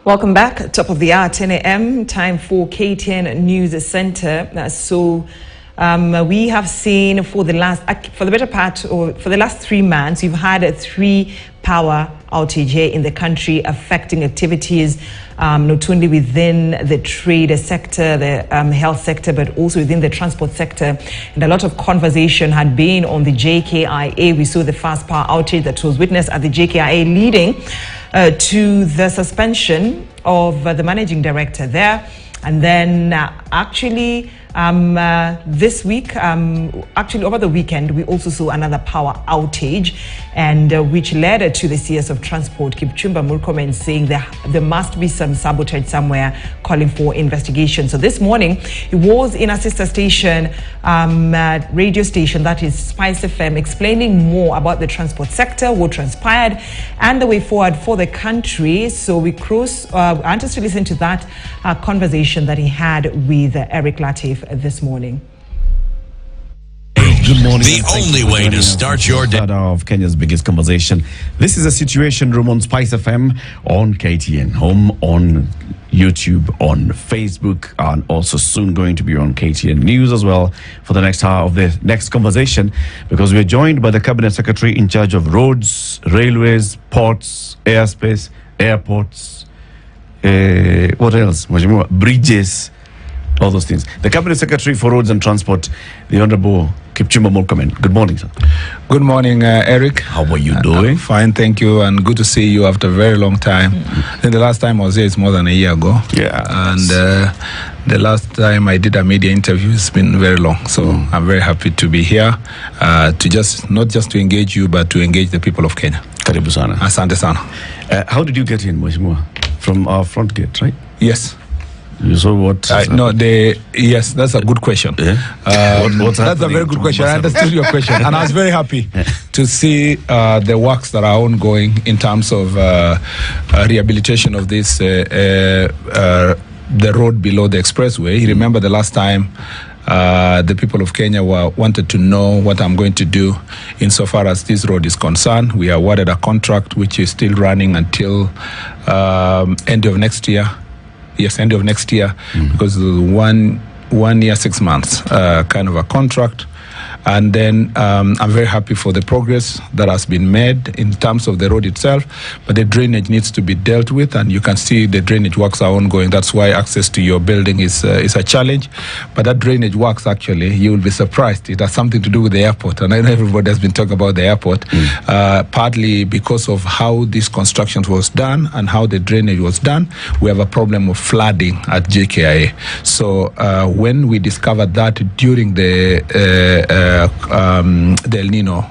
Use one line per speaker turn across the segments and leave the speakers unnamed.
Welcome back. Top of the hour, 10 a.m. Time for KTN News Center. We have seen for the last 3 months, we've had 3 power outage here in the country, affecting activities not only within the trade sector, the health sector, but also within the transport sector. And a lot of conversation had been on the JKIA. We saw the fast power outage that was witnessed at the JKIA, leading to the suspension of the managing director there. And then this week, over the weekend, we also saw another power outage, and which led to the CS of Transport, Kipchumba Murkomen, saying there must be some sabotage somewhere, calling for investigation. So this morning, he was in a sister station, radio station, that is Spice FM, explaining more about the transport sector, what transpired, and the way forward for the country. So we want us to listen to that conversation that he had with Eric Latif this morning.
Good morning.
The only way to start your day.
Of Kenya's biggest conversation. This is a Situation Room on Spice FM, on KTN Home, on YouTube, on Facebook, and also soon going to be on KTN News as well for the next hour of the next conversation, because we're joined by the Cabinet Secretary in charge of roads, railways, ports, airspace, airports, what else? Bridges, all those things. The Cabinet Secretary for Roads and Transport, the Honorable Kipchumba Murkomen. Good morning, sir.
Good morning, Eric.
How are you doing?
Fine, thank you, and good to see you after a very long time. I think the last time I was here is more than a year ago.
Yeah.
And the last time I did a media interview, it's been very long. So I'm very happy to be here to not just to engage you, but to engage the people of Kenya.
Karibu sana.
Asante sana.
How did you get in, Mheshimiwa? From our front gate, right?
Yes.
You saw what?
Yes, that's a good question.
Yeah?
That's a very good question. I understood your question, and I was very happy to see the works that are ongoing in terms of rehabilitation of this the road below the expressway. You remember the last time the people of Kenya wanted to know what I'm going to do insofar as this road is concerned. We awarded a contract which is still running until end of next year. Yes, end of next year, because 1 year, 6 months kind of a contract. And then I'm very happy for the progress that has been made in terms of the road itself, but the drainage needs to be dealt with, and you can see the drainage works are ongoing. That's why access to your building is a challenge. But that drainage works, actually, you will be surprised. It has something to do with the airport, and I know everybody has been talking about the airport, partly because of how this construction was done and how the drainage was done. We have a problem of flooding at JKIA. So when we discovered that during the El Nino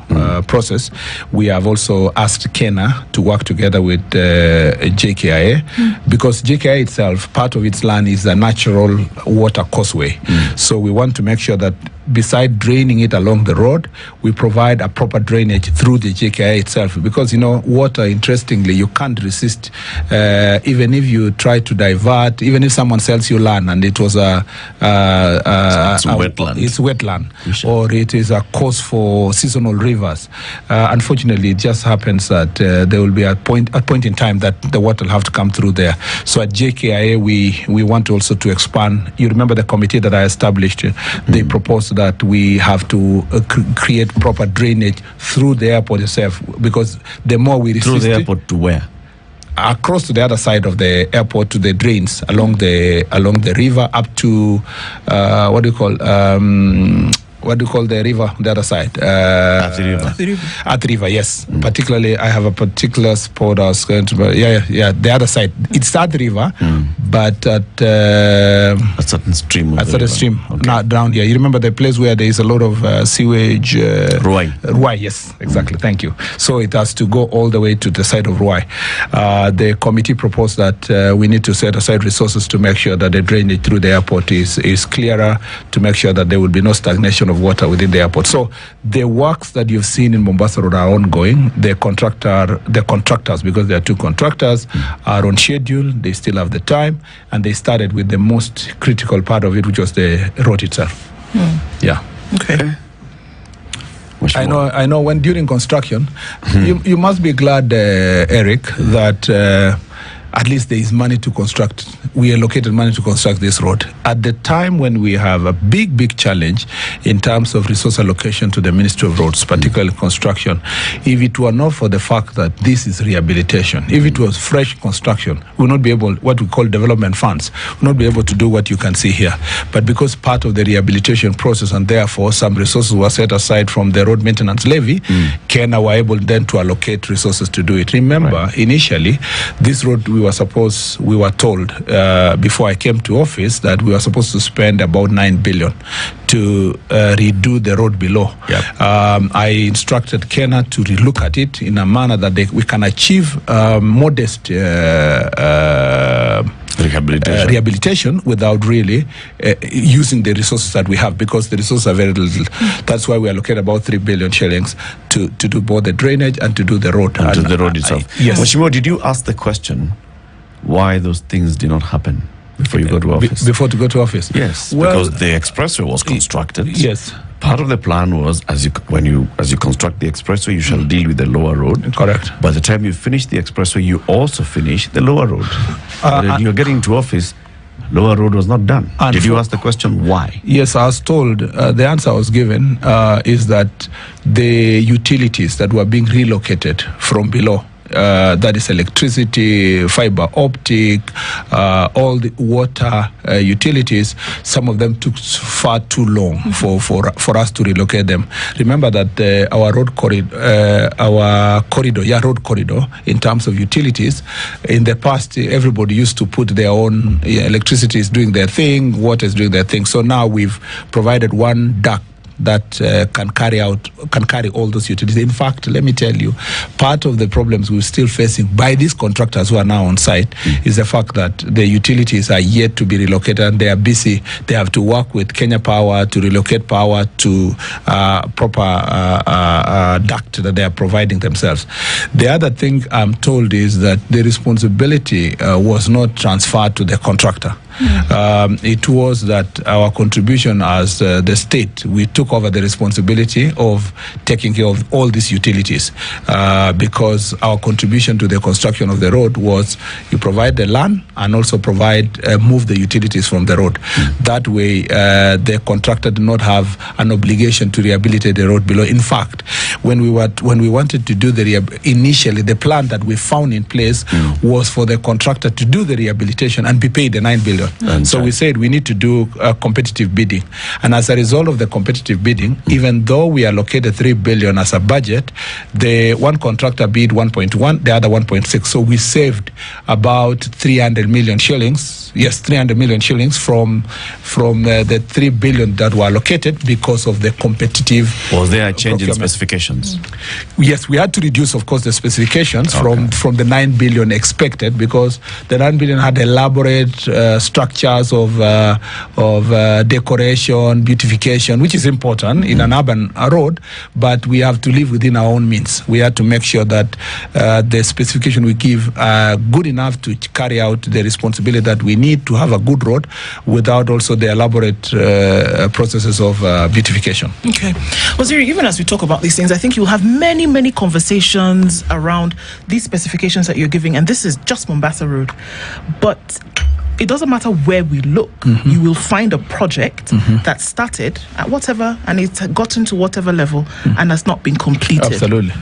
process, we have also asked Kenya to work together with JKIA, because JKIA itself, part of its land is a natural water causeway. So we want to make sure that beside draining it along the road, we provide a proper drainage through the JKIA itself, because water, interestingly, you can't resist, even if you try to divert, even if someone sells you land and it was it's wetland, or it is a cause for seasonal rivers. Unfortunately, it just happens that there will be a point in time that the water will have to come through there. So at JKIA, we want also to expand. You remember the committee that I established? They proposed that we have to create proper drainage through the airport itself, because the more we resist...
Through the airport to where?
Across to the other side of the airport, to the drains along the river up to what do you call the river on the other side? At the river, yes. Particularly, I have a particular spot I was going to... the other side. It's at the river, but at... a
certain stream.
A certain stream, not down here. You remember the place where there is a lot of sewage?
Ruai.
Ruai, yes, exactly. Thank you. So it has to go all the way to the side of Ruai. The committee proposed that we need to set aside resources to make sure that the drainage through the airport is clearer, to make sure that there will be no stagnation of water within the airport. So the works that you've seen in Mombasa Road are ongoing. The contractors, because there are 2 contractors, are on schedule. They still have the time, and they started with the most critical part of it, which was the road itself. Yeah.
Okay.
I know when during construction, you must be glad, Eric, that at least there is money to construct. We allocated money to construct this road. At the time when we have a big challenge in terms of resource allocation to the Ministry of Roads, particularly construction, if it were not for the fact that this is rehabilitation, if it was fresh construction, we would not be able, what we call development funds, we would not be able to do what you can see here. But because part of the rehabilitation process, and therefore some resources were set aside from the road maintenance levy, Kenya were able then to allocate resources to do it. Remember, initially, this road we were told before I came to office that we were supposed to spend about 9 billion to redo the road below.
Yep.
I instructed Kenya to relook at it in a manner that we can achieve modest rehabilitation without really using the resources that we have, because the resources are very little. That's why we allocate about 3 billion shillings to do both the drainage and to do the road.
And to the road itself.
Yes.
Mheshimiwa, did you ask the question why those things did not happen before you go to office?
Before to go to office?
Yes,
well,
because the expressway was constructed.
Yes.
Part of the plan was, as you construct the expressway, you shall deal with the lower road.
Correct.
By the time you finish the expressway, you also finish the lower road. When you're getting to office, lower road was not done. Did you ask the question why?
Yes, I was told, the answer I was given is that the utilities that were being relocated from below, that is electricity, fiber optic, all the water utilities, some of them took far too long for us to relocate them. Remember that our road corridor in terms of utilities, in the past everybody used to put their own, electricity is doing their thing, water is doing their thing. So now we've provided one duct that can carry all those utilities. In fact, let me tell you, part of the problems we're still facing by these contractors who are now on site is the fact that the utilities are yet to be relocated, and they are busy. They have to work with Kenya Power to relocate power to proper duct that they are providing themselves. The other thing I'm told is that the responsibility was not transferred to the contractor. It was that our contribution as the state, we took over the responsibility of taking care of all these utilities, because our contribution to the construction of the road was you provide the land and also move the utilities from the road. That way, the contractor did not have an obligation to rehabilitate the road below. In fact, when we wanted to do initially, the plan that we found in place was for the contractor to do the rehabilitation and be paid the 9 billion. So we said we need to do competitive bidding. And as a result of the competitive bidding, even though we allocated 3 billion as a budget, the one contractor bid 1.1, the other 1.6. So we saved about 300 million shillings. Yes, 300 million shillings from the 3 billion that were allocated because of the competitive.
Was there a change in specifications?
Yes, we had to reduce, of course, the specifications from the 9 billion expected, because the 9 billion had elaborate structures of decoration, beautification, which is important in an urban road, but we have to live within our own means. We have to make sure that the specification we give are good enough to carry out the responsibility that we need to have a good road without also the elaborate processes of beautification.
Okay. Waziri, even as we talk about these things, I think you'll have many conversations around these specifications that you're giving, and this is just Mombasa Road. But it doesn't matter where we look, you will find a project that started at whatever, and it's gotten to whatever level and has not been completed.
Absolutely.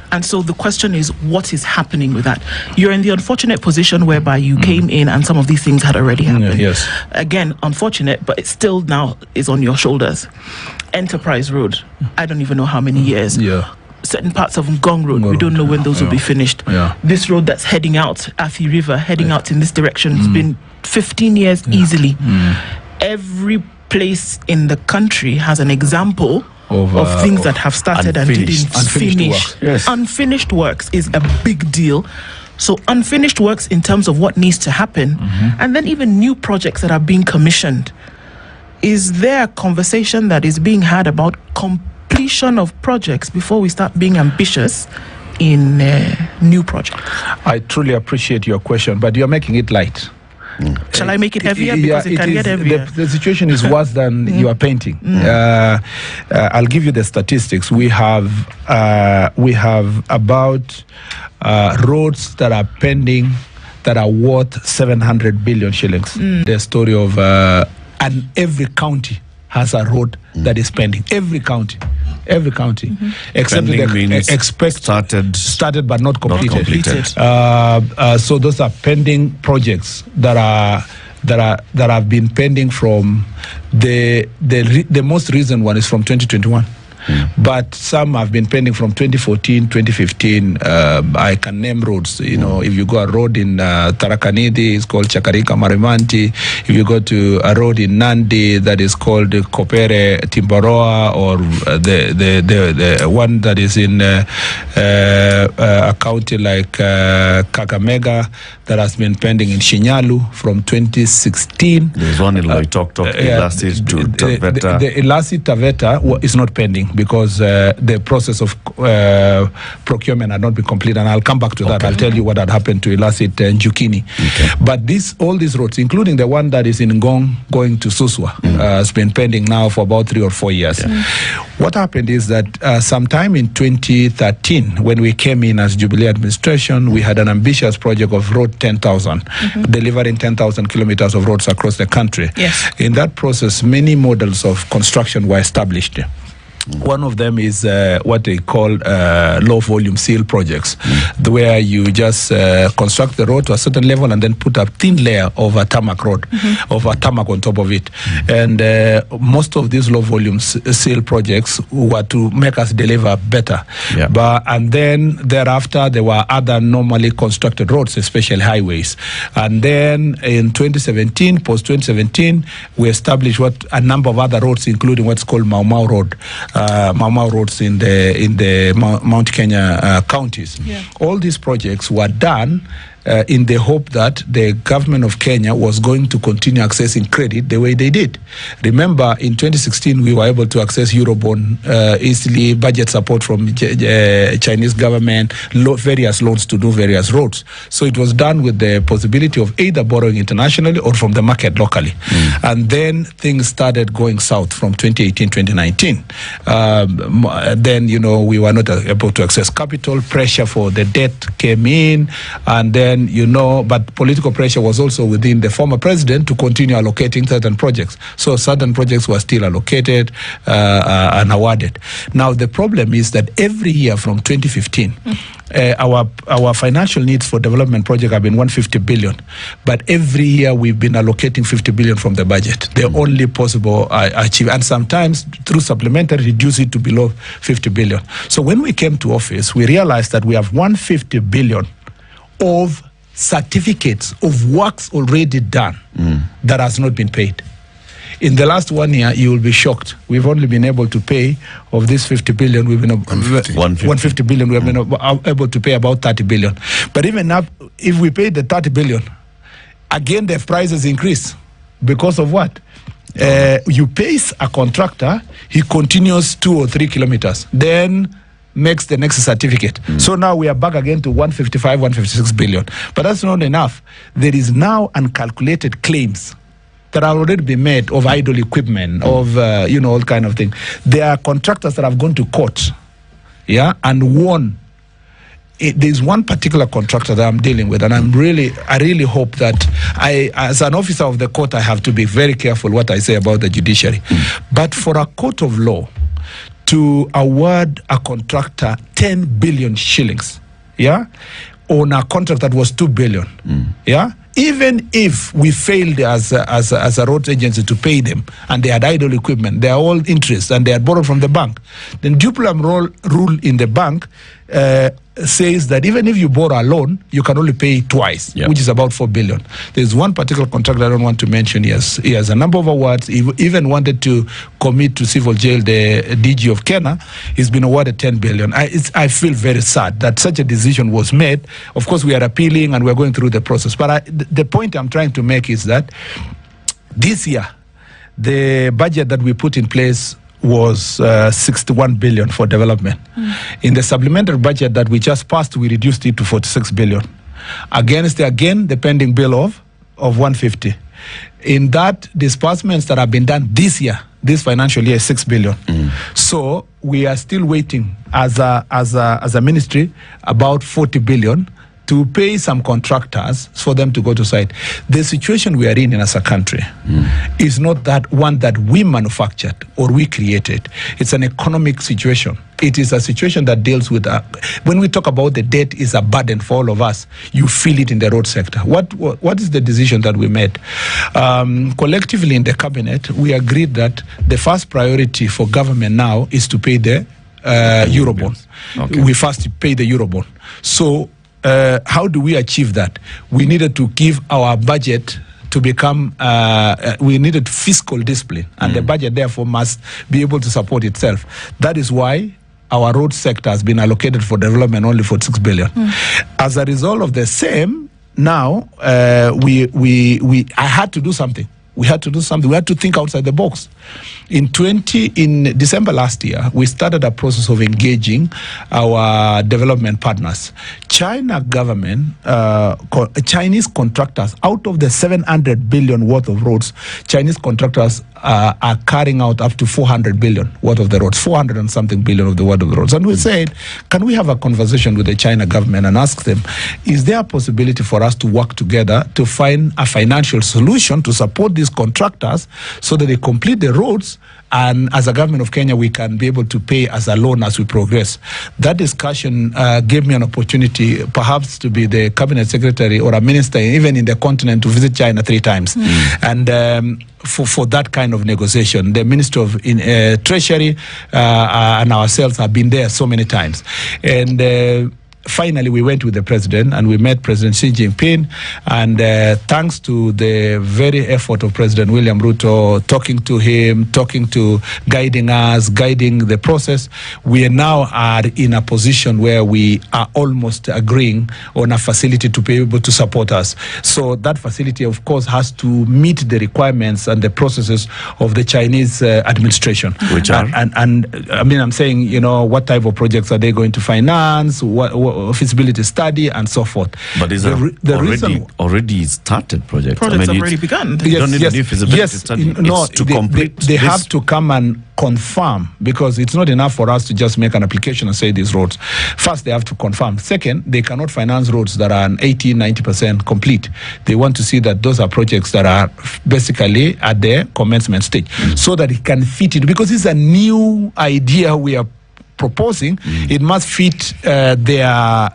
And so the question is, what is happening with that? You're in the unfortunate position whereby you came in and some of these things had already happened.
Yes.
Again, unfortunate, but it still now is on your shoulders. Enterprise Road, I don't even know how many years.
Yeah.
Certain parts of Ngong Road, we don't know when those will be finished.
Yeah.
This road that's heading out, Athi River, heading out in this direction, has been 15 years easily. Every place in the country has an example of things that have started and didn't finish.
Yes.
Unfinished works is a big deal. So unfinished works in terms of what needs to happen, and then even new projects that are being commissioned. Is there a conversation that is being had about completion of projects before we start being ambitious in new projects?
I truly appreciate your question, but you're making it light.
Shall I make it heavier? Because it can get heavier.
The situation is worse than you are painting. I'll give you the statistics. We have about roads that are pending that are worth 700 billion shillings. The story of, and every county has a road that is pending. Every county. Except
Pending means
started but not completed.
Not
So those are pending projects that have been pending from the most recent one is from 2021. But some have been pending from 2014, 2015. I can name roads. You know, if you go a road in Tarakanidi, it's called Chakarika Marimanti. If you go to a road in Nandi, that is called Kopere Timbaroa, or the one that is in a county like Kakamega, that has been pending in Shinyalu from 2016.
There's one in Loitok, Ilasi to Taveta.
The Ilasi Taveta is not pending because the process of procurement had not been completed, and I'll come back to that. I'll tell you what had happened to Ilasit and Jukini. But all these roads, including the one that is in Ngong going to Suswa, has been pending now for about 3 or 4 years. What happened is that sometime in 2013, when we came in as Jubilee administration, we had an ambitious project of road 10,000, delivering 10,000 kilometers of roads across the country. In that process, many models of construction were established. One of them is what they call low-volume seal projects, where you just construct the road to a certain level and then put a thin layer of a tarmac road, of a tarmac on top of it. And most of these low-volume seal projects were to make us deliver better. And then thereafter, there were other normally constructed roads, especially highways. And then in 2017, post-2017, we established a number of other roads, including what's called Mau Mau Road. Mau Mau roads in the Mount Kenya counties. All these projects were done in the hope that the government of Kenya was going to continue accessing credit the way they did. Remember, in 2016, we were able to access Eurobond easily, budget support from Chinese government, various loans to do various roads. So it was done with the possibility of either borrowing internationally or from the market locally. And then things started going south from 2018, 2019. Then, we were not able to access capital. Pressure for the debt came in, and then but political pressure was also within the former president to continue allocating certain projects. So certain projects were still allocated and awarded. Now, the problem is that every year from 2015, our financial needs for development projects have been 150 billion. But every year we've been allocating 50 billion from the budget. The only possible achieve, and sometimes through supplementary, reduce it to below 50 billion. So when we came to office, we realized that we have 150 billion of certificates of works already done that has not been paid. In the last 1 year, you will be shocked. We've only been able to pay, of this 50 billion, we've been 150 billion, we've been able to pay about 30 billion. But even now, if we pay the 30 billion, again the prices increase. Because of what? You pay a contractor, he continues 2 or 3 kilometers, then makes the next certificate. So now we are back again to 155, 156 billion. But that's not enough. There is now uncalculated claims that are already been made of idle equipment, of, all kind of things. There are contractors that have gone to court, and won. There's one particular contractor that I'm dealing with, and I really hope that as an officer of the court, I have to be very careful what I say about the judiciary. But for a court of law to award a contractor 10 billion shillings, on a contract that was 2 billion, even if we failed as a road agency to pay them, and they had idle equipment, they are all interest, and they had borrowed from the bank, then Duplam rule in the bank says that even if you borrow a loan, you can only pay twice, which is about 4 billion. There's one particular contractor I don't want to mention. He has a number of awards. He even wanted to commit to civil jail the DG of Kenya. He's been awarded 10 billion. I feel very sad that such a decision was made. Of course, we are appealing and we're going through the process. But the point I'm trying to make is that this year, the budget that we put in place was 61 billion for development. In the supplementary budget that we just passed, we reduced it to 46 billion. Against the pending bill of 150. In that, disbursements that have been done this year, this financial year, is 6 billion. So we are still waiting as a ministry about 40 billion to pay some contractors for them to go to site. The situation we are in as a country is not that one that we manufactured or we created. It's an economic situation. It is a situation that deals with, when we talk about the debt is a burden for all of us, you feel it in the road sector. What is the decision that we made? Collectively in the cabinet, we agreed that the first priority for government now is to pay the Eurobond. Okay. We first pay the Eurobond. So how do we achieve that? We needed to give our budget to become, we needed fiscal discipline, and the budget therefore must be able to support itself. That is why our road sector has been allocated for development only for 6 billion. As a result of the same, now I had to do something. We had to do something. We had to think outside the box. In December last year, we started a process of engaging our development partners. China government, Chinese contractors, out of the 700 billion worth of roads, Chinese contractors are carrying out up to 400 billion worth of the roads, 400 and something billion of the worth of the roads. And we said, can we have a conversation with the China government and ask them, is there a possibility for us to work together to find a financial solution to support these contractors so that they complete the roads, and as a government of Kenya, we can be able to pay as a loan as we progress. That discussion gave me an opportunity perhaps to be the cabinet secretary or a minister, even in the continent, to visit China 3 times. And for that kind of negotiation, the Minister of Treasury and ourselves have been there so many times. And finally, we went with the president and we met President Xi Jinping, and thanks to the very effort of President William Ruto, talking to him, guiding us, guiding the process, we now are in a position where we are almost agreeing on a facility to be able to support us. So that facility, of course, has to meet the requirements and the processes of the Chinese administration.
Which are?
And I mean, I'm saying, you know, what type of projects are they going to finance, what feasibility study, and so forth.
But these are already started projects.
Projects have already begun.
You don't need a new feasibility study.
No,
it's to complete
they have to come and confirm, because it's not enough for us to just make an application and say these roads. First, they have to confirm. Second, they cannot finance roads that are 80-90% complete. They want to see that those are projects that are basically at the commencement stage, so that it can fit in, because it's a new idea we are proposing. It must fit their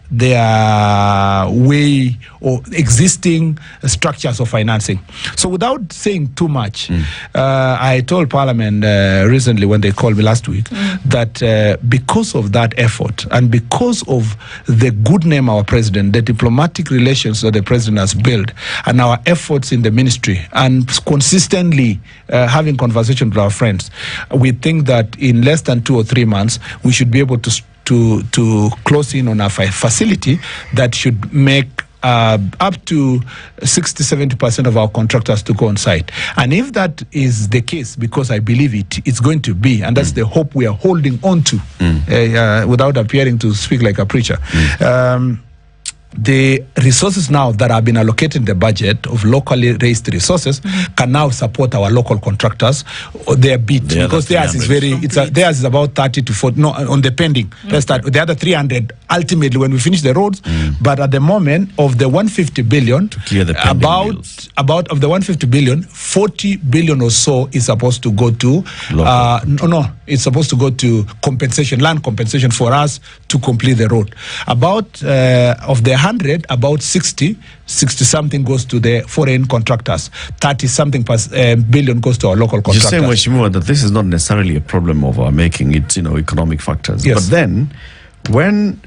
way or existing structures of financing. So without saying too much, I told Parliament recently when they called me last week that because of that effort and because of the good name of our president, the diplomatic relations that the president has built, and our efforts in the ministry, and consistently having conversations with our friends, we think that in less than 2 or 3 months, we should be able to close in on a facility that should make up to 60-70% of our contractors to go on site. And if that is the case, because I believe it's going to be, and that's the hope we are holding on to, without appearing to speak like a preacher, the resources now that have been allocated in the budget of locally raised resources can now support our local contractors or their bid, because theirs is theirs is about 30 to 40 on the pending. Let's start with the other 300 ultimately when we finish the roads. But at the moment, of the 150 billion,
to clear the
about of the 150 billion, 40 billion or so is supposed to go to it's supposed to go to compensation, land compensation for us to complete the road. About of the 100, about 60 something goes to the foreign contractors, 30 something billion goes to our local contractors.
You're saying, Mheshimiwa, that this is not necessarily a problem of our making, it's economic factors.
Yes.
But then when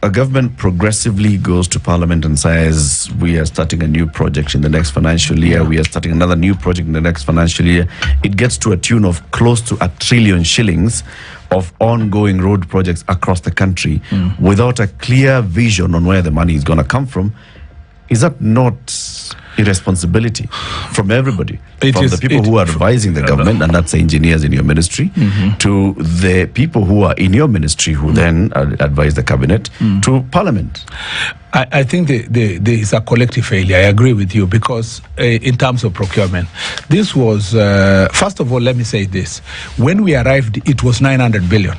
a government progressively goes to Parliament and says, we are starting a new project in the next financial year, we are starting another new project in the next financial year, it gets to a tune of close to 1 trillion shillings of ongoing road projects across the country without a clear vision on where the money is going to come from. Is that not irresponsibility from everybody? From the people who are advising the government, and that's the engineers in your ministry, to the people who are in your ministry who then advise the cabinet, to Parliament?
I think there is a collective failure. I agree with you, because in terms of procurement, this was, first of all, let me say this. When we arrived, it was 900 billion.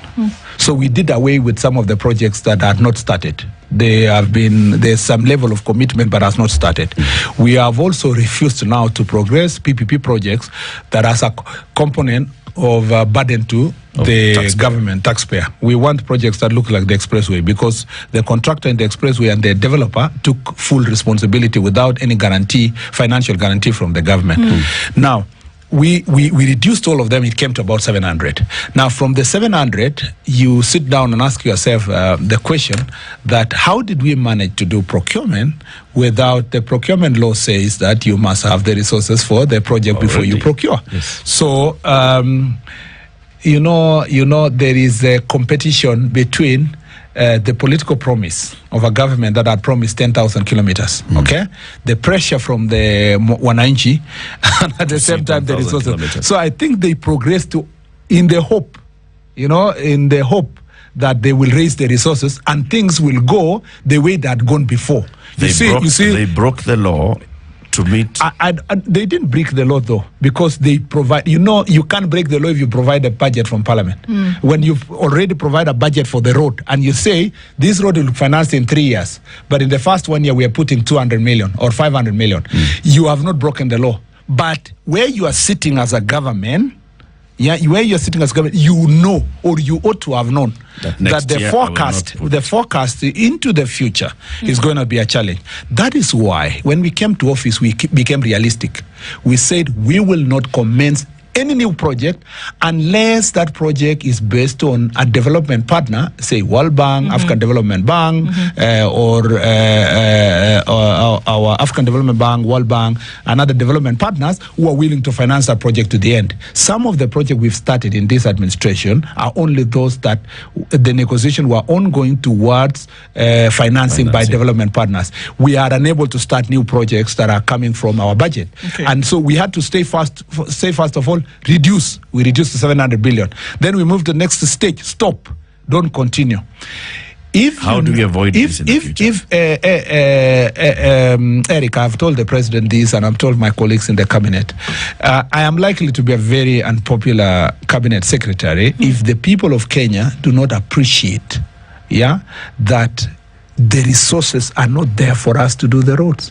So we did away with some of the projects that had not started. There's some level of commitment, but has not started. We have also refused now to progress PPP projects that has a component of burden to the government taxpayer. We want projects that look like the expressway, because the contractor in the expressway and the developer took full responsibility without any guarantee, financial guarantee from the government. Now, we reduced all of them. It came to about 700. Now, from the 700, you sit down and ask yourself the question that how did we manage to do procurement without the procurement law says that you must have the resources for the project before you procure.
Yes.
So, you know, there is a competition between the political promise of a government that had promised 10,000 kilometers, okay? The pressure from the Wananchi, and at the same time the resources. Kilometers. So I think they progressed in the hope that they will raise the resources and things will go the way that had gone before.
They broke the law to meet.
They didn't break the law though, because they provide, you can't break the law if you provide a budget from parliament. When you already provide a budget for the road and you say this road will be financed in 3 years, but in the first 1 year we are putting 200 million or 500 million, you have not broken the law. But where you are sitting as a government, where you're sitting as government, you know, or you ought to have known that the forecast into the future is going to be a challenge. That is why when we came to office, we became realistic. We said we will not commence any new project unless that project is based on a development partner, say World Bank, African Development Bank, or our African Development Bank, World Bank, and other development partners who are willing to finance that project to the end. Some of the projects we've started in this administration are only those that the negotiation were ongoing towards financing by development partners. We are unable to start new projects that are coming from our budget. And so we had to say first of all, reduce. We reduced to 700 billion. Then we moved to the next stage. Stop. Don't continue.
How do we avoid this in the future?
Eric, I've told the president this, and I've told my colleagues in the cabinet, I am likely to be a very unpopular cabinet secretary if the people of Kenya do not appreciate, that the resources are not there for us to do the roads.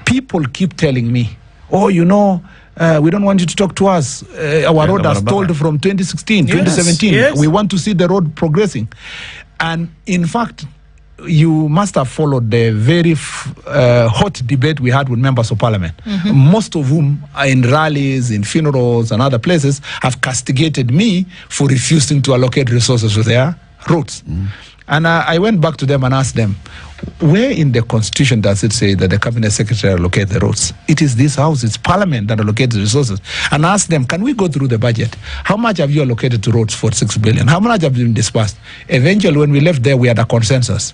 People keep telling me, we don't want you to talk to us. Our road has stalled from 2016, 2017. Yes. We want to see the road progressing. And in fact, you must have followed the very hot debate we had with members of parliament, most of whom are in rallies, in funerals, and other places, have castigated me for refusing to allocate resources to their roads. And I went back to them and asked them, where in the constitution does it say that the cabinet secretary allocate the roads? It is this house, it's parliament that allocates the resources. And ask them, can we go through the budget? How much have you allocated to roads for 6 billion? How much have been dispersed? Eventually, when we left there, we had a consensus.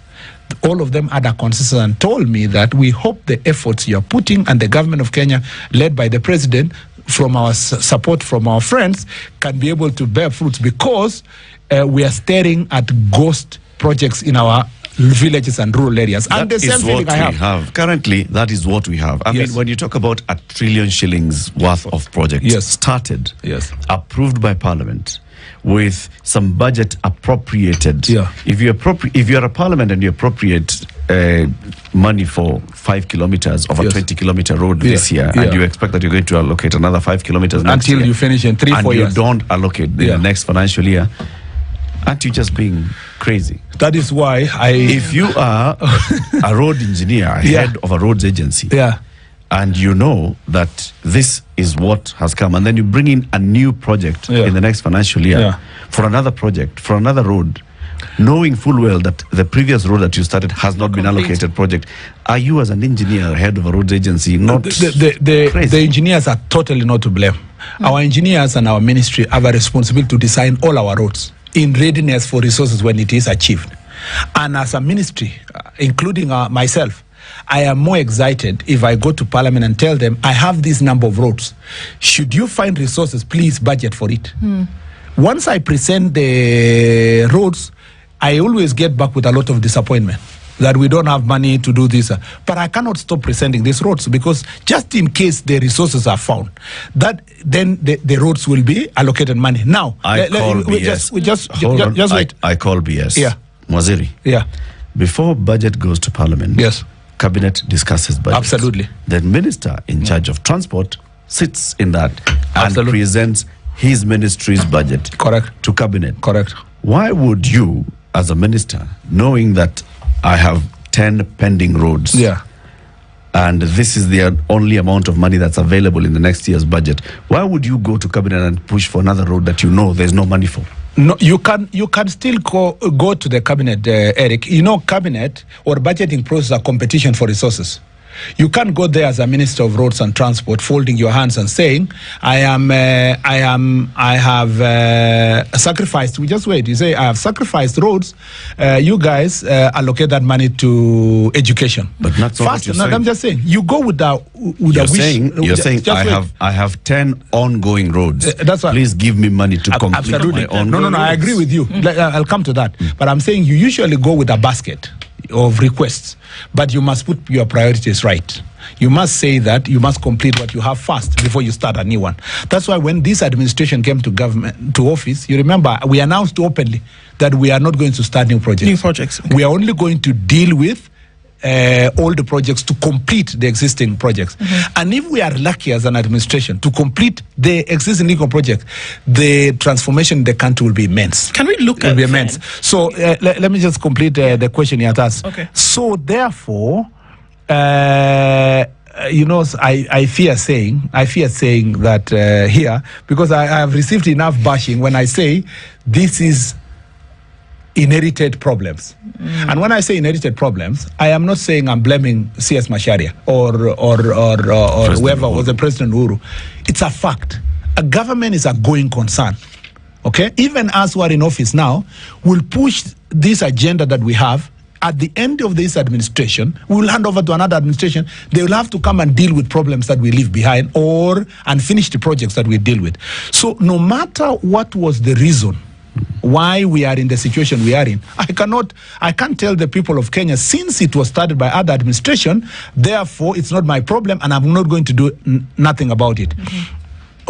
All of them had a consensus and told me that we hope the efforts you're putting and the government of Kenya, led by the president, from our support from our friends, can be able to bear fruits, because we are staring at ghost projects in our villages and rural areas. And the same feeling I have.
Currently, that is what we have. I mean, when you talk about $1 trillion shillings worth of projects started, approved by Parliament, with some budget appropriated. If you're a Parliament and you appropriate money for 5 kilometers of a 20-kilometer road this year, and you expect that you're going to allocate another 5 kilometers next year,
until you finish in 3-4 years,
and you don't allocate in the next financial year, aren't you just being crazy?
That is why
if you are a road engineer, head of a roads agency, and you know that this is what has come, and then you bring in a new project in the next financial year for another project, for another road, knowing full well that the previous road that you started has not been allocated project, are you as an engineer, head of a roads agency, not crazy?
The engineers are totally not to blame. Our engineers and our ministry have a responsibility to design all our roads in readiness for resources when it is achieved. And as a ministry, including myself, I am more excited if I go to Parliament and tell them, I have this number of roads. Should you find resources, please budget for it. Once I present the roads, I always get back with a lot of disappointment that we don't have money to do this. But I cannot stop presenting these roads, because just in case the resources are found, that then the roads will be allocated money. Now,
I call BS.
Just wait.
I call BS.
Yeah.
Mwaziri.
Yeah.
before budget goes to Parliament,
Yes.
Cabinet discusses budget.
Absolutely.
The minister in charge of transport sits in that and
Absolutely.
presents his ministry's budget
Correct.
to Cabinet.
Correct.
Why would you, as a minister, knowing that I have 10 pending roads,
Yeah.
and this is the only amount of money that's available in the next year's budget, why would you go to Cabinet and push for another road that you know there's no money for?
No, you can still go to the Cabinet, Eric. Cabinet or budgeting process are competition for resources. You can't go there as a Minister of Roads and Transport, folding your hands and saying, I have sacrificed. We just wait. You say, I have sacrificed roads. You guys allocate that money to education.
But not so
First,
what you're
I'm just saying, you go with a wish.
You're saying I have 10 ongoing roads.
That's right.
Please give me money to complete
Absolutely.
my own
No,
roads.
I agree with you. I'll come to that. But I'm saying you usually go with a basket of requests, but you must put your priorities right. You must say that you must complete what you have first before you start a new one. That's why when this administration came to office, you remember we announced openly that we are not going to start new projects.
New projects. Okay.
We are only going to deal with all the projects to complete the existing projects. And if we are lucky as an administration to complete the existing legal project, the transformation in the country will be immense.
Can we look
It will
at
be immense. So let me just complete the question you had asked.
Okay.
So therefore, I fear saying that here, because I have received enough bashing when I say this is inherited problems. And when I say inherited problems, I am not saying I'm blaming C.S. Macharia or whoever was the President Uhuru. It's a fact. A government is a going concern. Okay? Even us who are in office now will push this agenda that we have. At the end of this administration, we will hand over to another administration. They will have to come and deal with problems that we leave behind and finish the projects that we deal with. So no matter what was the reason why we are in the situation we are in, I can't tell the people of Kenya, since it was started by other administration, therefore it's not my problem and I'm not going to do nothing about it.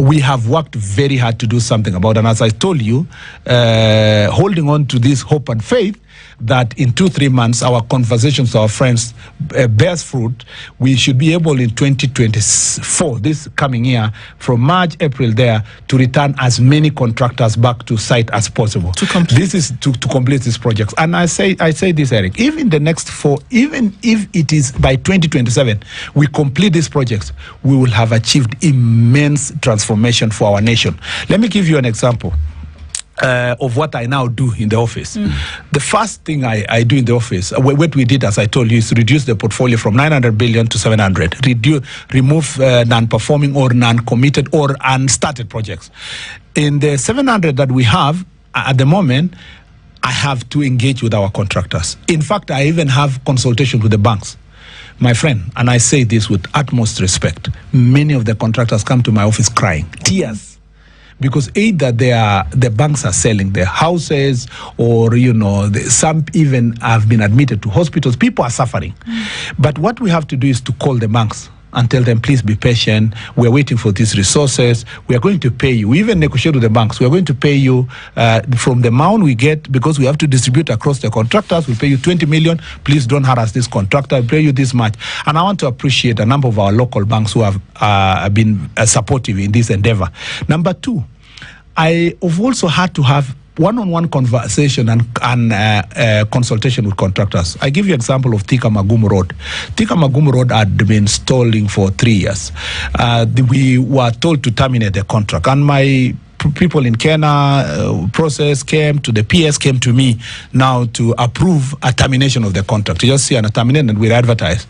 We have worked very hard to do something about it. And as I told you, holding on to this hope and faith that in 2-3 months our conversations with our friends bears fruit, we should be able in 2024, this coming year, from March, April there, to return as many contractors back to site as possible.
To complete.
This is to complete these projects. And I say this, Eric, even in the next 4, even if it is by 2027, we complete these projects, we will have achieved immense transformation for our nation. Let me give you an example of what I now do in the office. The first thing I do in the office, what we did, as I told you, is reduce the portfolio from 900 billion to 700. Remove non-performing or non-committed or unstarted projects. In the 700 that we have at the moment, I have to engage with our contractors. In fact, I even have consultation with the banks. My friend, and I say this with utmost respect, many of the contractors come to my office crying, tears. Because either the banks are selling their houses, or some even have been admitted to hospitals. People are suffering. But what we have to do is to call the banks and tell them, please be patient. We're waiting for these resources. We are going to pay you. We even negotiate with the banks. We are going to pay you from the amount we get, because we have to distribute across the contractors. We'll pay you 20 million. Please don't harass this contractor. We'll pay you this much. And I want to appreciate a number of our local banks who have been supportive in this endeavor. Number 2, I have also had to have one-on-one conversation and consultation with contractors. I give you an example of Thika Magumu Road. Thika Magumu Road had been stalling for 3 years. We were told to terminate the contract, and my people in Kenya process came to the PS, came to me now to approve a termination of the contract. You just see a termination and we advertise.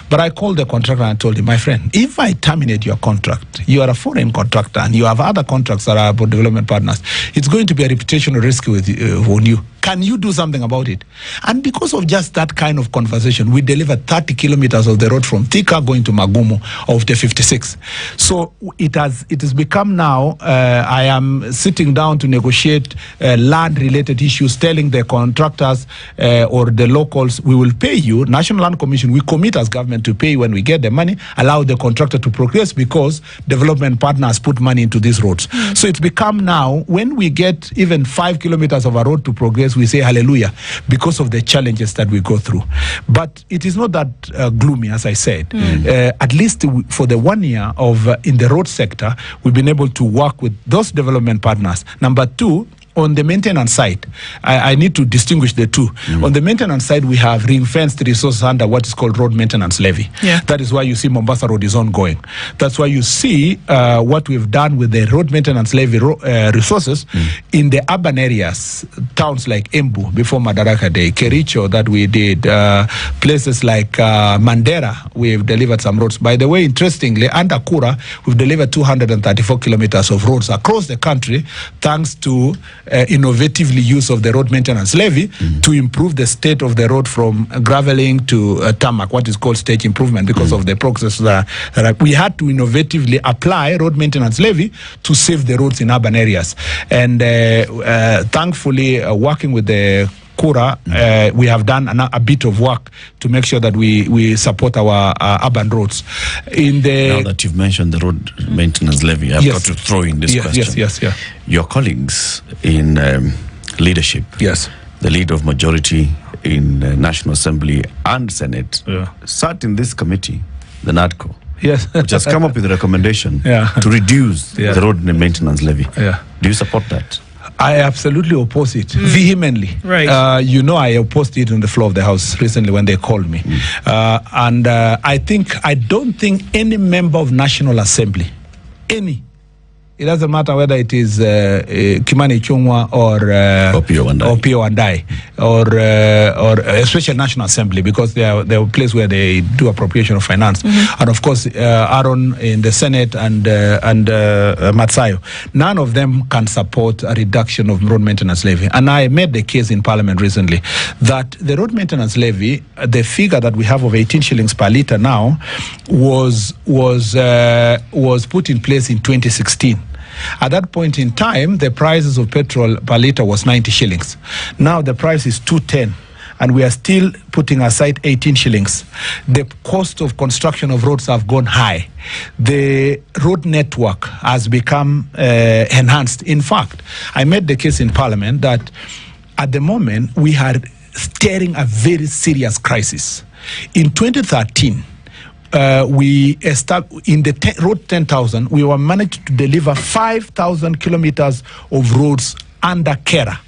But I called the contractor and I told him, my friend, if I terminate your contract, you are a foreign contractor and you have other contracts that are about development partners, it's going to be a reputational risk on you. Can you do something about it? And because of just that kind of conversation, we delivered 30 kilometers of the road from Thika going to Magumu of the 56. So it has become now, I am sitting down to negotiate land-related issues, telling the contractors or the locals, we will pay you. National Land Commission, we commit as government to pay when we get the money, allow the contractor to progress, because development partners put money into these roads. So it's become now, when we get even 5 kilometers of a road to progress, place, we say hallelujah because of the challenges that we go through. But it is not that gloomy, as I said. At least for the 1 year of in the road sector, we've been able to work with those development partners. Number two, on the maintenance side, I need to distinguish the two. On the maintenance side, we have ring-fenced resources under what is called road maintenance levy. That is why you see Mombasa Road is ongoing. That's why you see what we've done with the road maintenance levy resources in the urban areas, towns like Embu before Madaraka Day, Kericho that we did, places like Mandera, we've delivered some roads. By the way, interestingly, under Kura, we've delivered 234 kilometers of roads across the country, thanks to innovatively use of the road maintenance levy to improve the state of the road from graveling to tarmac, what is called stage improvement, because of the process that we had to innovatively apply road maintenance levy to save the roads in urban areas. And thankfully, working with the Kura, we have done a bit of work to make sure that we support our urban roads. Now
that you've mentioned the road maintenance levy, I've got to throw in this question. Your colleagues in leadership, the leader of majority in National Assembly and Senate, sat in this committee, the NADCO, which has come up with a recommendation to reduce the road maintenance levy. Do you support that?
I absolutely oppose it vehemently. You know, I opposed it on the floor of the House recently when they called me. And I don't think any member of National Assembly, it doesn't matter whether it is Kimani Ichung'wah or Opiyo Wandayi or especially National Assembly, because they are a place where they do appropriation of finance, and of course Aaron in the Senate and Matsayo. None of them can support a reduction of road maintenance levy. And I made the case in Parliament recently that the road maintenance levy, the figure that we have of 18 shillings per litre now, was put in place in 2016. At that point in time, the prices of petrol per litre was 90 shillings. Now the price is 210, and we are still putting aside 18 shillings. The cost of construction of roads have gone high. The road network has become enhanced. In fact, I made the case in Parliament that at the moment we are staring a very serious crisis. In 2013, we established in the road 10,000, we were managed to deliver 5,000 kilometers of roads under KERA.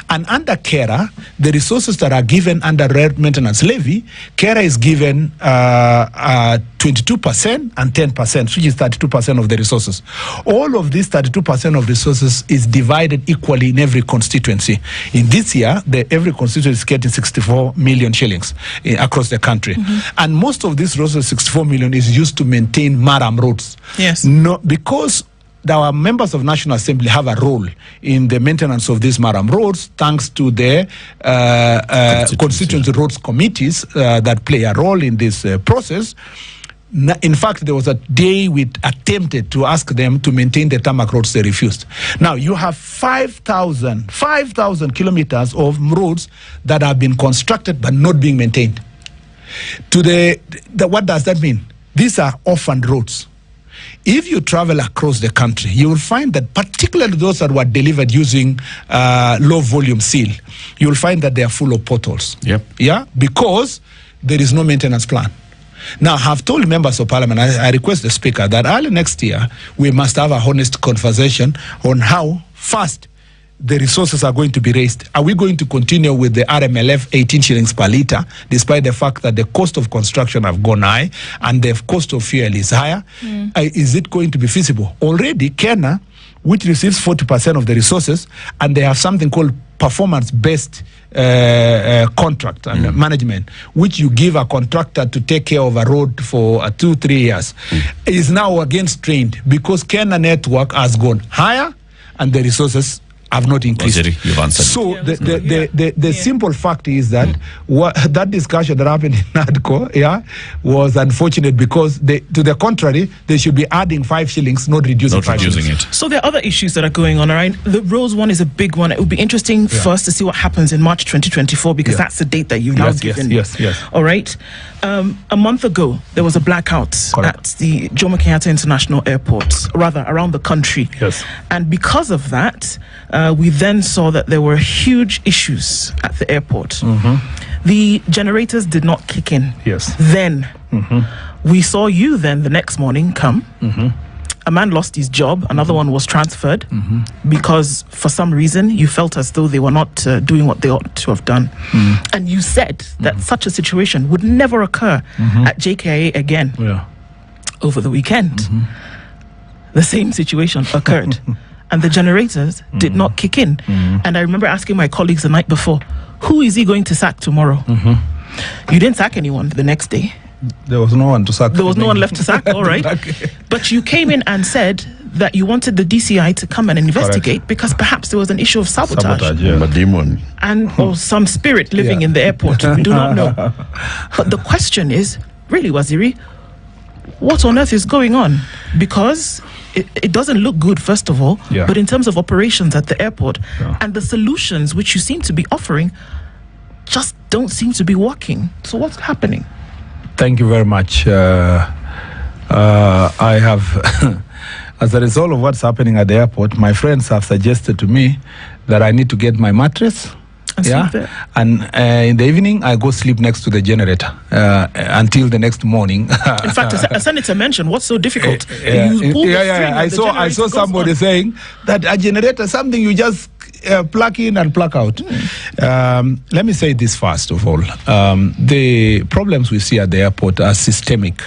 And under KERA, the resources that are given under road maintenance levy, KERA is given 22% and 10%, which is 32% of the resources. All of this 32% of resources is divided equally in every constituency. In this year, every constituency is getting 64 million shillings across the country. And most of this resources, 64 million, is used to maintain maram roads. Because our members of National Assembly have a role in the maintenance of these maram roads, thanks to the constituency roads committees that play a role in this process. In fact, there was a day we attempted to ask them to maintain the tarmac roads. They refused. Now, you have 5,000 kilometers of roads that have been constructed but not being maintained. What does that mean? These are orphaned roads. If you travel across the country, you will find that particularly those that were delivered using low volume seal, you will find that they are full of potholes. Because there is no maintenance plan. Now, I have told members of Parliament, I request the Speaker that early next year, we must have a honest conversation on how fast the resources are going to be raised. Are we going to continue with the RMLF 18 shillings per litre, despite the fact that the cost of construction have gone high and the cost of fuel is higher? Is it going to be feasible? Already, Kenya, which receives 40% of the resources, and they have something called performance-based contract and management, which you give a contractor to take care of a road for 2-3 years, is now again strained because Kenya network has gone higher and the resources have not increased.
You've answered.
So the simple fact is that that discussion that happened in NADCO was unfortunate because to the contrary, they should be adding 5 shillings, not reducing
it.
So there are other issues that are going on, all right? The roads one is a big one. It will be interesting first to see what happens in March 2024 because that's the date that you've now given.
Yes.
All right. A month ago, there was a blackout at the Jomo Kenyatta International Airport, rather around the country.
Yes.
And because of that, we then saw that there were huge issues at the airport. The generators did not kick in.
Yes.
Then we saw you then the next morning come. A man lost his job. Another one was transferred because for some reason you felt as though they were not doing what they ought to have done. And you said that such a situation would never occur at JKIA again. Over the weekend, the same situation occurred. And the generators did not kick in. And I remember asking my colleagues the night before, who is he going to sack tomorrow? You didn't sack anyone the next day.
There was no one to sack.
There was no one left to sack, all right. But you came in and said that you wanted the DCI to come and investigate because perhaps there was an issue of sabotage. And or some spirit living in the airport. We do not know. But the question is, really, Waziri, what on earth is going on? Because it doesn't look good, first of all, but in terms of operations at the airport and the solutions which you seem to be offering just don't seem to be working. So what's happening?
Thank you very much. I have, as a result of what's happening at the airport, my friends have suggested to me that I need to get my mattress. And in the evening, I go sleep next to the generator until the next morning.
In fact, a senator mentioned, what's so difficult?
I saw somebody saying that a generator is something you just plug in and plug out. Let me say this first of all. The problems we see at the airport are systemic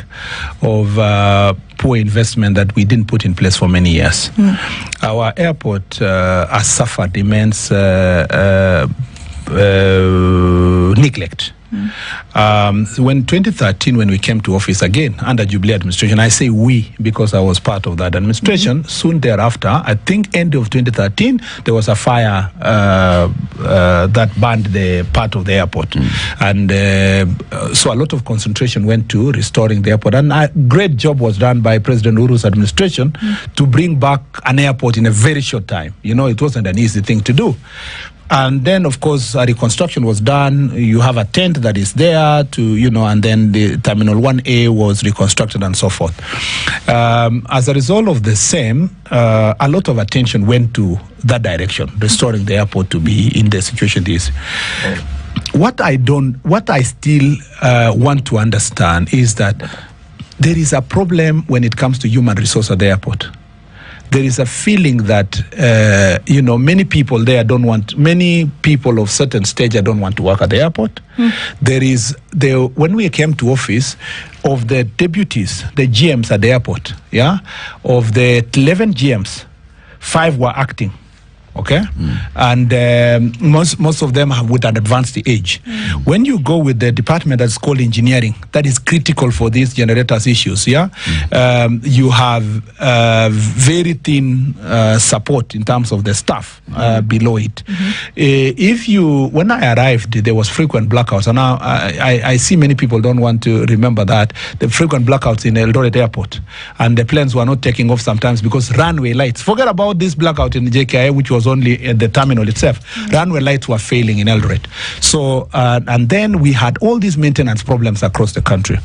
of poor investment that we didn't put in place for many years. Our airport has suffered immense neglect. When 2013, when we came to office again under Jubilee administration, I say we because I was part of that administration. Soon thereafter, I think end of 2013, there was a fire that burned the part of the airport, and so a lot of concentration went to restoring the airport. And a great job was done by President Uhuru's administration to bring back an airport in a very short time. You know, it wasn't an easy thing to do. And then, of course, a reconstruction was done. You have a tent that is there to, you know, and then the Terminal 1A was reconstructed and so forth. As a result of the same, a lot of attention went to that direction, restoring the airport to be in the situation it is. What I still want to understand is that there is a problem when it comes to human resource at the airport. There is a feeling that, many people there many people of certain stage don't want to work at the airport. When we came to office, of the deputies, the GMs at the airport, of the 11 GMs, 5 were acting. Okay, and most of them have with an advanced age. When you go with the department that's called engineering, that is critical for these generators issues. You have very thin support in terms of the staff below it. When I arrived, there was frequent blackouts, and now I see many people don't want to remember that the frequent blackouts in Eldoret Airport, and the planes were not taking off sometimes because runway lights. Forget about this blackout in JKIA, which was only at the terminal itself. Runway lights were failing in Eldoret. So, and then we had all these maintenance problems across the country.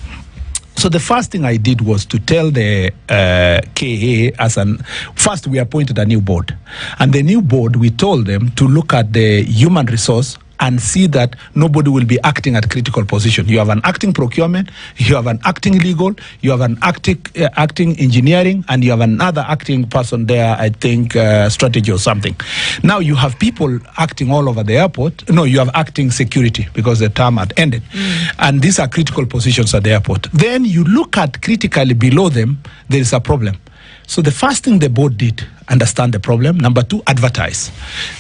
So the first thing I did was to tell the KA first we appointed a new board. And the new board, we told them to look at the human resource and see that nobody will be acting at critical position. You have an acting procurement, you have an acting legal, you have an acting engineering, and you have another acting person there, I think, strategy or something. Now you have people acting all over the airport. No, you have acting security because the term had ended. And these are critical positions at the airport. Then you look at critically below them, there is a problem. So the first thing the board did, understand the problem. Number 2, advertise.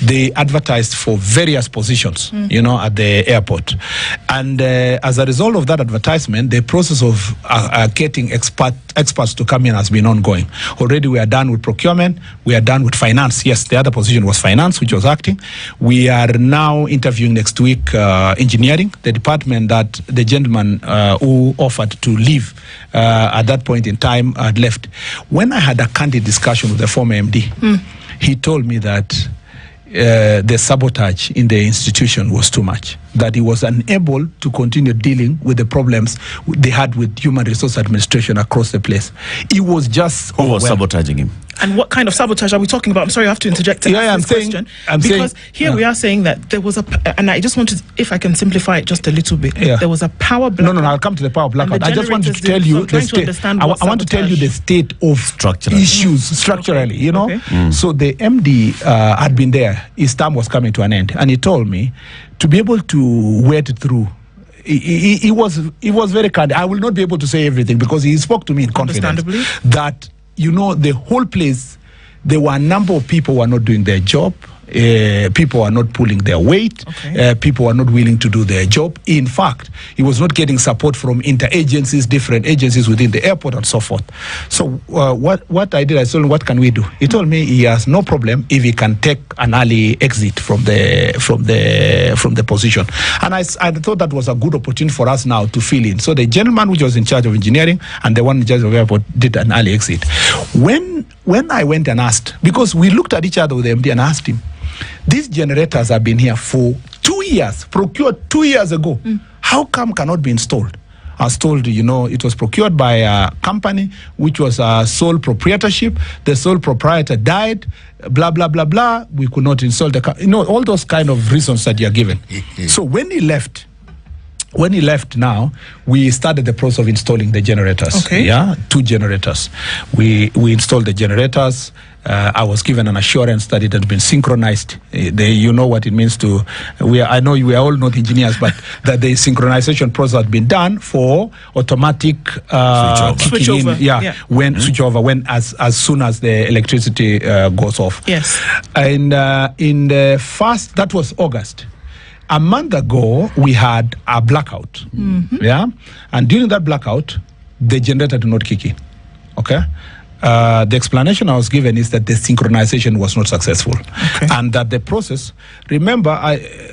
They advertised for various positions, at the airport. And as a result of that advertisement, the process of getting experts to come in has been ongoing. Already we are done with procurement. We are done with finance. Yes, the other position was finance, which was acting. We are now interviewing next week engineering, the department that the gentleman who offered to leave at that point in time had left. When I had a candid discussion with the former MD, he told me that the sabotage in the institution was too much. that he was unable to continue dealing with the problems they had with human resource administration across the place. He was just
Who was sabotaging him?
And what kind of sabotage are we talking about? I'm sorry, I have to interject. Because we are saying that there was and I just wanted, if I can simplify it just a little bit, there was a power blackout.
No, I'll come to the power blackout. I just want to tell you the state. I want to tell you the state of issues structurally. You know, so the MD had been there. His term was coming to an end, and he told me to be able to wade through. He was very kind. I will not be able to say everything because he spoke to me in confidence that, you know, the whole place, there were a number of people who are not doing their job. People are not pulling their weight. People are not willing to do their job. In fact, he was not getting support from interagencies, different agencies within the airport and so forth. So what I did, I told him, what can we do? He told me he has no problem if he can take an early exit from the position. And I thought that was a good opportunity for us now to fill in. So the gentleman which was in charge of engineering and the one in charge of airport did an early exit. When I went and asked, because we looked at each other with the MD and asked him, these generators have been here for 2 years, procured 2 years ago. How come cannot be installed? I was told, you know, it was procured by a company which was a sole proprietorship. The sole proprietor died, blah, blah, blah, blah. We could not install all those kind of reasons that you are given. So when he left now, we started the process of installing the generators. 2 generators. We installed the generators. I was given an assurance that it had been synchronized. You know what it means to. I know we are all not engineers, but that the synchronization process had been done for automatic switchover. Switchover when as soon as the electricity goes off.
Yes.
And in the first, that was August. A month ago, we had a blackout. And during that blackout, the generator did not kick in. The explanation I was given is that the synchronization was not successful, and that the process. Remember,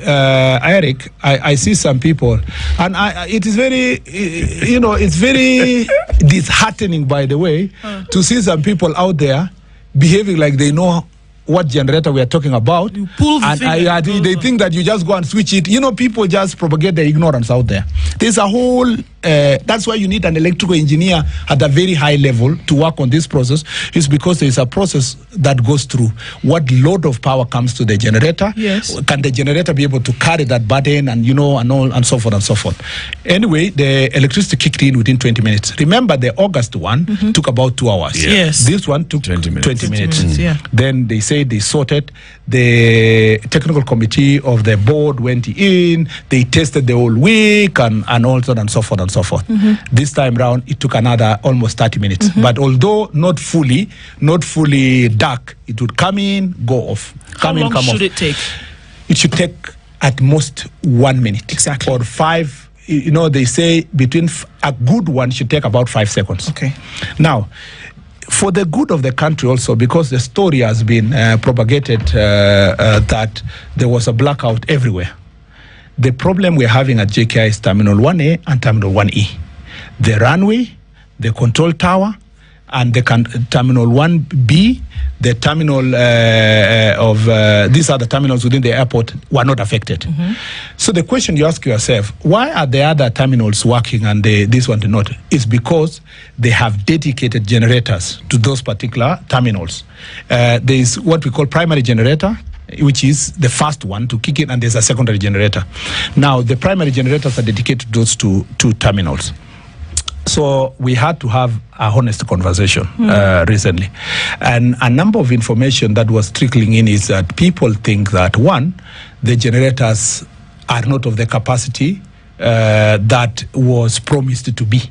Eric, I see some people, and it is very, it's very disheartening, by the way, to see some people out there behaving like they know what generator we are talking about,
you pull the
they think that you just go and switch it. You know, people just propagate their ignorance out there. There's a whole. That's why you need an electrical engineer at a very high level to work on this process. Is because there is a process that goes through what load of power comes to the generator.
Yes.
Can the generator be able to carry that burden and and so forth and so forth. Anyway, the electricity kicked in within 20 minutes. Remember, the August one took about 2 hours.
Yes.
This one took 20 minutes. Then they said they sorted. The technical committee of the board went in. They tested the whole week and all that and so forth and so forth. This time round, it took another almost 30 minutes. But although not fully dark, it would come in, go off.
How long should it take?
It should take at most 1 minute.
Exactly.
Or 5. They say between a good one should take about 5 seconds. Now, for the good of the country also, because the story has been propagated that there was a blackout everywhere. The problem we're having at JKI is Terminal 1A and Terminal 1E. The runway, the control tower, and the Terminal 1B, the terminal these are the terminals within the airport, were not affected. So the question you ask yourself, why are the other terminals working and this one did not? It's because they have dedicated generators to those particular terminals. There is what we call primary generator, which is the first one to kick in, and there's a secondary generator. Now, the primary generators are dedicated to those two terminals. So we had to have a honest conversation recently. And a number of information that was trickling in is that people think that, one, the generators are not of the capacity that was promised to be.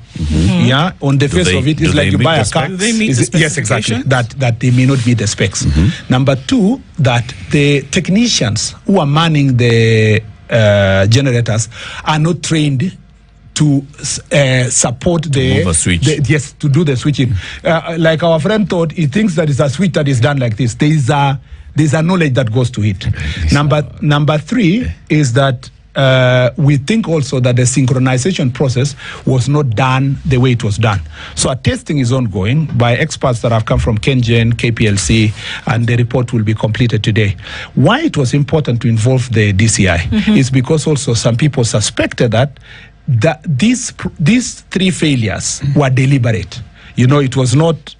On the face of it, it's like you buy a car.
Do they meet the
yes, exactly. That they may not meet the specs. Number two, that the technicians who are manning the generators are not trained to support to do the switching. Like our friend thought, he thinks that it's a switch that is done like this. There's a knowledge that goes to it. Number three is that we think also that the synchronization process was not done the way it was done. So a testing is ongoing by experts that have come from KenGen, KPLC, and the report will be completed today. Why it was important to involve the DCI is because also some people suspected that these three failures were deliberate. You know, it was not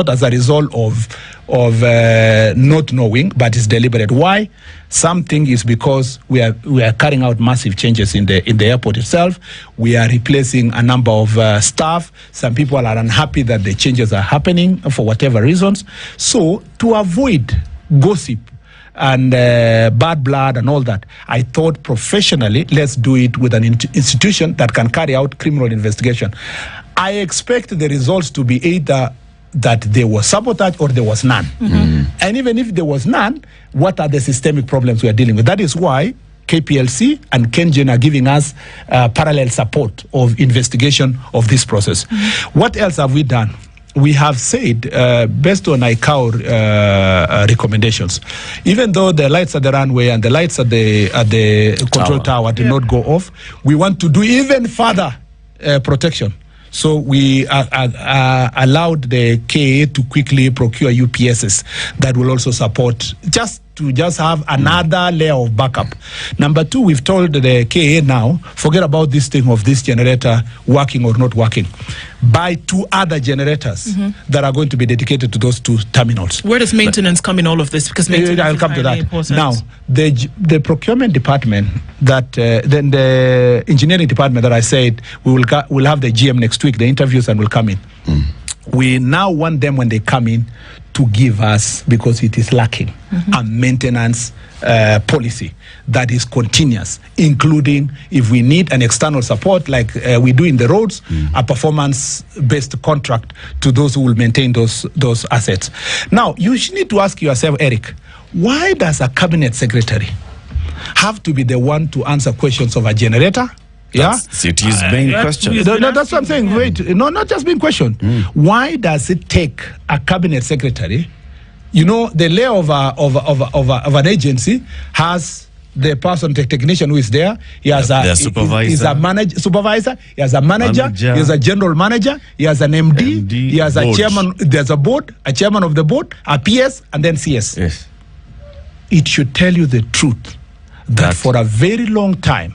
as a result of not knowing, but it's deliberate. Why? Something is because we are carrying out massive changes in the airport itself. We are replacing a number of staff. Some people are unhappy that the changes are happening for whatever reasons. So to avoid gossip and bad blood and all that, I thought professionally, let's do it with an institution that can carry out criminal investigation. I expect the results to be either that there was sabotage or there was none. And even if there was none, what are the systemic problems we are dealing with? That is why KPLC and KenGen are giving us parallel support of investigation of this process. What else have we done? We have said, based on ICAO recommendations, even though the lights at the runway and the lights at the control tower do not go off, we want to do even further protection. So we allowed the KA to quickly procure UPSs that will also support, just have another layer of backup. Number two, we've told the KA now, forget about this thing of this generator working or not working. Buy 2 other generators that are going to be dedicated to those 2 terminals.
Where does maintenance come in all of this? Because maintenance
I'll come to that.
Important.
Now, the procurement department then the engineering department that I said we'll have the GM next week, the interviews, and will come in. We now want them, when they come in, to give us, because it is lacking, a maintenance policy that is continuous, including if we need an external support like we do in the roads, a performance-based contract to those who will maintain those assets. Now, you need to ask yourself, Eric, why does a cabinet secretary have to be the one to answer questions of a generator?
It is being questioned.
That's what I'm saying. Wait, no, not just being questioned. Why does it take a cabinet secretary? You know, the layer of an agency has the person, the technician who is there. He has a supervisor. He's a supervisor. He has a manager. He has a general manager. He has an MD. He has a chairman. There's a board, a chairman of the board, a PS, and then CS.
Yes.
It should tell you the truth that for a very long time,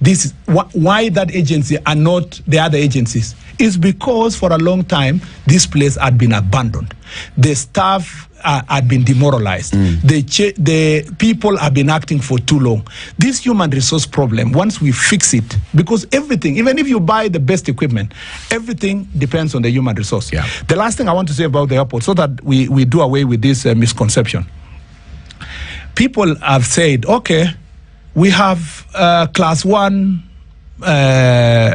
this is why that agency are not the other agencies is because for a long time this place had been abandoned. The staff had been demoralized. The people have been acting for too long. This human resource problem, once we fix it, because everything, even if you buy the best equipment, everything depends on the human resource. The last thing I want to say about the airport, so that we do away with this misconception. People have said, okay, we have class 1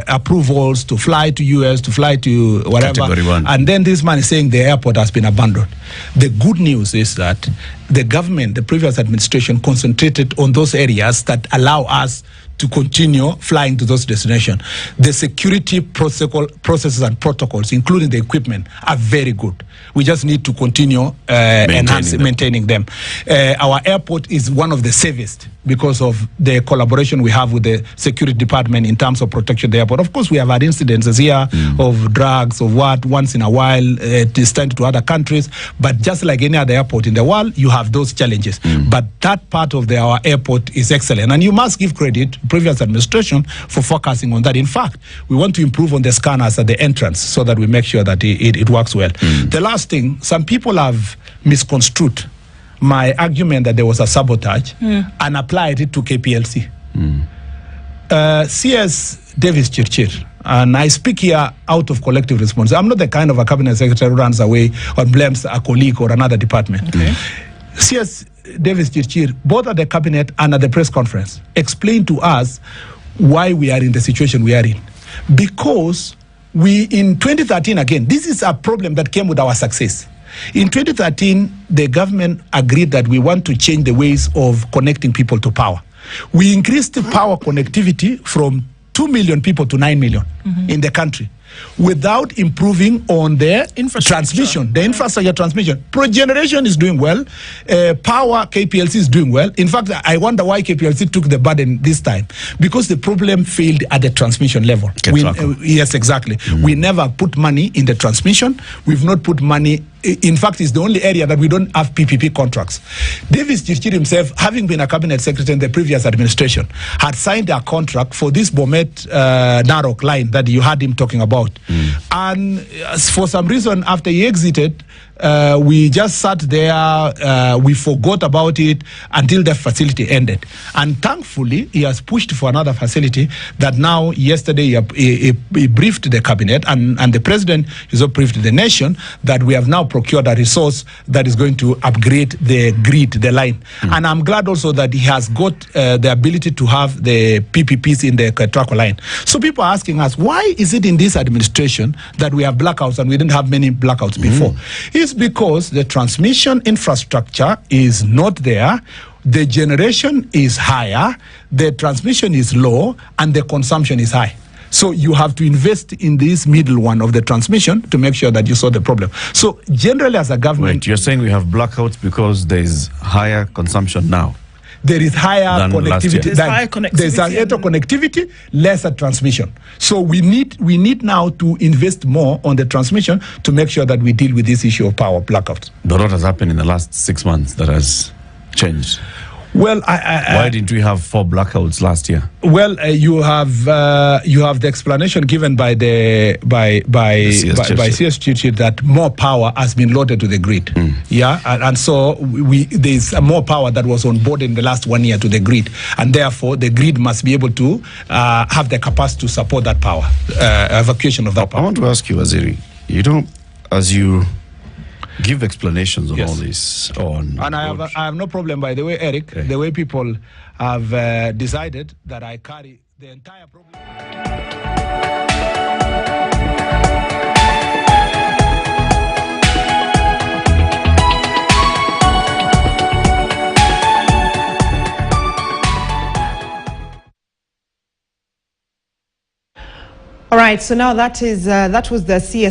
approvals to fly to US, to fly to whatever.
Category 1.
And then this man is saying the airport has been abandoned. The good news is that the government, the previous administration, concentrated on those areas that allow us to continue flying to those destinations. The security processes and protocols, including the equipment, are very good. We just need to continue maintaining them. Our airport is one of the safest because of the collaboration we have with the security department in terms of protection of the airport. Of course, we have had incidences here of drugs, of what, once in a while, it is sent to other countries. But just like any other airport in the world, you have those challenges. But that part of our airport is excellent. And you must give credit to previous administration for focusing on that. In fact, we want to improve on the scanners at the entrance so that we make sure that it works well. The last thing, some people have misconstrued my argument that there was a sabotage and applied it to KPLC. CS Davis Chirchir, and I speak here out of collective response. I'm not the kind of a cabinet secretary who runs away or blames a colleague or another department. CS Davis Chirchir, both at the cabinet and at the press conference, explained to us why we are in the situation we are in. Because in 2013, again, this is a problem that came with our success. In 2013, the government agreed that we want to change the ways of connecting people to power. We increased the power connectivity from 2 million people to 9 million in the country. without improving on the
Infrastructure.
the infrastructure transmission. Pro-generation is doing well. Power, KPLC is doing well. In fact, I wonder why KPLC took the burden this time, because the problem failed at the transmission level. Yes, exactly. We never put money in the transmission. We've not put money. In fact, it's the only area that we don't have PPP contracts. Davis Chirchir himself, having been a cabinet secretary in the previous administration, had signed a contract for this Bomet Narok line that you had him talking about. And for some reason, after he exited, we just sat there, we forgot about it until the facility ended. And thankfully, he has pushed for another facility that now, yesterday, he briefed the cabinet and the president has briefed the nation that we have now procured a resource that is going to upgrade the grid, the line. And I'm glad also that he has got the ability to have the PPPs in the Ketrako line. So people are asking us, why is it in this administration that we have blackouts and we didn't have many blackouts before? It's because the transmission infrastructure is not there, the generation is higher, the transmission is low, and the consumption is high. So you have to invest in this middle one of the transmission to make sure that you solve the problem. So generally as a government...
Wait, you're saying we have blackouts because there's higher consumption now?
There is higher connectivity.
There's
higher connectivity, lesser transmission. So we need now to invest more on the transmission to make sure that we deal with this issue of power blackouts.
But what has happened in the last 6 months that has changed?
Well,
why didn't we have 4 blackouts last year?
Well, you have the explanation given by CS Churchill that more power has been loaded to the grid. Yeah, and so there's more power that was on board in the last 1 year to the grid, and therefore the grid must be able to have the capacity to support that power, evacuation of that power.
I want to ask you, Waziri, as you give explanations on all this.
And I have no problem, by the way, Eric, the way people have decided that I carry the entire problem.
All right, so now that was the CS